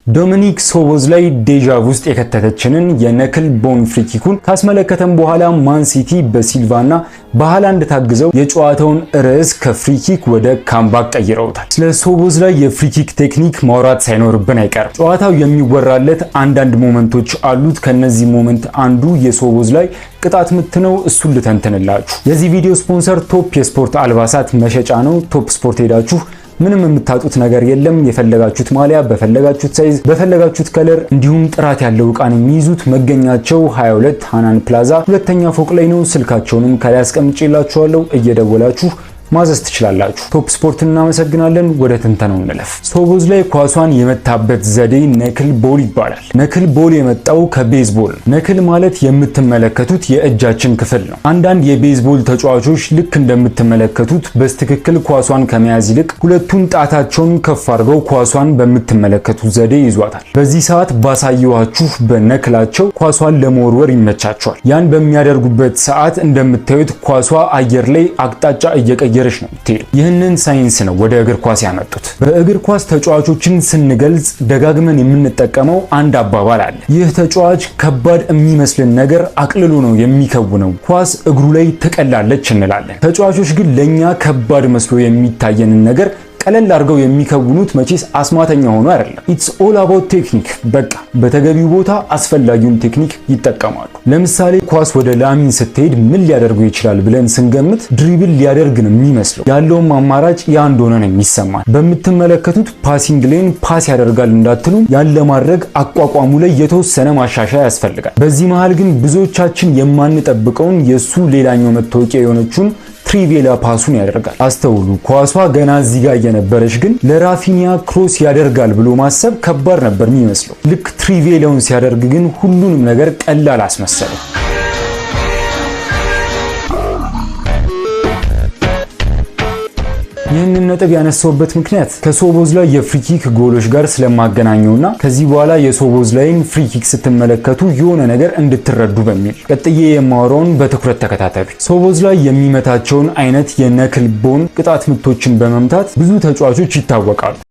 ዶሚኒክ ሶቦዝላይ ዴጃቭ ውስጥ የከተተችንን የነክል ቦን ፍሪኪኩን ካስመለከተን በኋላ ማን ሲቲ በሲልቫና በሃላንድ ታግዘው የጨዋታውን ርዕስ ከፍሪኪክ ወደ ካምባክ ቀይረውታል። ስለ ሶቦዝላይ የፍሪኪክ ቴክኒክ ማውራት ሳይኖርብን አይቀርም። ጨዋታው የሚወራለት አንዳንድ ሞመንቶች አሉት። ከነዚህ ሞመንት አንዱ የሶቦዝላይ ቅጣት ምት ነው። እሱን ልተንትንላችሁ። የዚህ ቪዲዮ ስፖንሰር ቶፕ የስፖርት አልባሳት መሸጫ ነው። ቶፕ ስፖርት ሄዳችሁ ምንም የምታጡት ነገር የለም። የፈለጋችሁት ማሊያ በፈለጋችሁት ሳይዝ በፈለጋችሁት ከለር እንዲሁም ጥራት ያለው ዕቃን የሚይዙት መገኛቸው 22 ሃናን ፕላዛ ሁለተኛ ፎቅ ላይ ነው። ስልካቸውንም ከላይ አስቀምጬላችኋለሁ። እየደወላችሁ ማዘዝ ትችላላችሁ። ቶፕ ስፖርት እናመሰግናለን። ወደ ትንተናው እንለፍ። ሶቦዝላይ ኳሷን የመታበት ዘዴ ነክል ቦል ይባላል። ነክል ቦል የመጣው ከቤዝቦል። ነክል ማለት የምትመለከቱት የእጃችን ክፍል ነው። አንዳንድ የቤዝቦል ተጫዋቾች ልክ እንደምትመለከቱት በትክክል ኳሷን ከመያዝ ይልቅ ሁለቱን ጣታቸውን ከፍ አድርገው ኳሷን በምትመለከቱት ዘዴ ይዟታል። በዚህ ሰዓት ባሳየኋችሁ በነክላቸው ኳሷን ለመወርወር ይመቻቸዋል። ያን በሚያደርጉበት ሰዓት እንደምታዩት ኳሷ አየር ላይ አቅጣጫ እየቀየረች ነው የምትሄደው። ይህንን ሳይንስ ነው ወደ እግር ኳስ ያመጡት። በእግር ኳስ ተጫዋቾችን ስንገልጽ ደጋግመን የምንጠቀመው አንድ አባባል አለ። ይህ ተጫዋች ከባድ የሚመስልን ነገር አቅልሎ ነው የሚከውነው፣ ኳስ እግሩ ላይ ትቀላለች እንላለን። ተጫዋቾች ግን ለኛ ከባድ መስሎ የሚታየንን ነገር ቀለል አድርገው የሚከውኑት መቼስ አስማተኛ ሆኖ አይደለም። ኢትስ ኦል አባውት ቴክኒክ። በቃ በተገቢው ቦታ አስፈላጊውን ቴክኒክ ይጠቀማሉ። ለምሳሌ ኳስ ወደ ላሚን ስትሄድ ምን ሊያደርገው ይችላል ብለን ስንገምት ድሪብል ሊያደርግ ነው የሚመስለው። ያለውም አማራጭ ያ እንደሆነ ነው የሚሰማን። በምትመለከቱት ፓሲንግ ሌን ፓስ ያደርጋል እንዳትሉ ያን ለማድረግ አቋቋሙ ላይ የተወሰነ ማሻሻያ ያስፈልጋል። በዚህ መሃል ግን ብዙዎቻችን የማንጠብቀውን የሱ ሌላኛው መታወቂያ የሆነችውን ትሪቬላ ፓሱን ያደርጋል። አስተውሉ። ኳሷ ገና እዚህ ጋር እየነበረች ግን ለራፊኒያ ክሮስ ያደርጋል ብሎ ማሰብ ከባድ ነበር የሚመስለው። ልክ ትሪቬላውን ሲያደርግ ግን ሁሉንም ነገር ቀላል አስመሰለው። ይህንን ነጥብ ያነሳውበት ምክንያት ከሶቦዝላይ የፍሪኪክ ጎሎች ጋር ስለማገናኘውና ከዚህ በኋላ የሶቦዝላይን ፍሪኪክ ስትመለከቱ የሆነ ነገር እንድትረዱ በሚል ቀጥዬ የማወራውን በትኩረት ተከታተሉ። ሶቦዝላይ የሚመታቸውን አይነት የነክል ቦን ቅጣት ምቶችን በመምታት ብዙ ተጫዋቾች ይታወቃሉ።